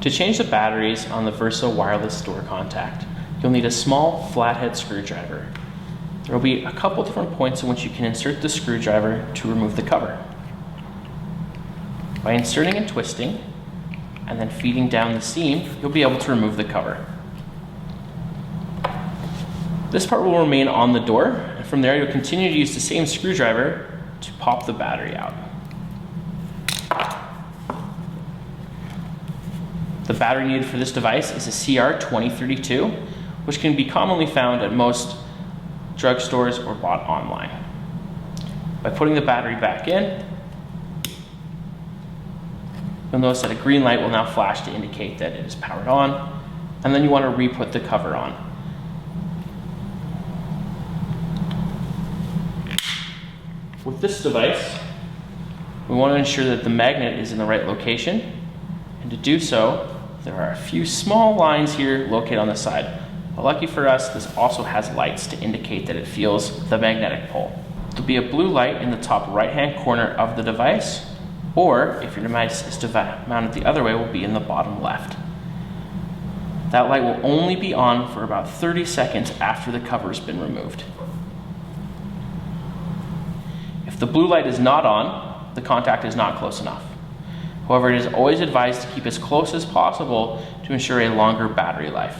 To change the batteries on the Verso wireless door contact, you'll need a small flathead screwdriver. There will be a couple different points in which you can insert the screwdriver to remove the cover. By inserting and twisting, and then feeding down the seam, you'll be able to remove the cover. This part will remain on the door, and from there you'll continue to use the same screwdriver to pop the battery out. The battery needed for this device is a CR2032, which can be commonly found at most drugstores or bought online. By putting the battery back in, you'll notice that a green light will now flash to indicate that it is powered on, and then you want to re-put the cover on. With this device, we want to ensure that the magnet is in the right location, and to do so, there are a few small lines here located on the side. But lucky for us, this also has lights to indicate that it feels the magnetic pull. There'll be a blue light in the top right-hand corner of the device, or if your device is mounted the other way, will be in the bottom left. That light will only be on for about 30 seconds after the cover has been removed. If the blue light is not on, the contact is not close enough. However, it is always advised to keep as close as possible to ensure a longer battery life.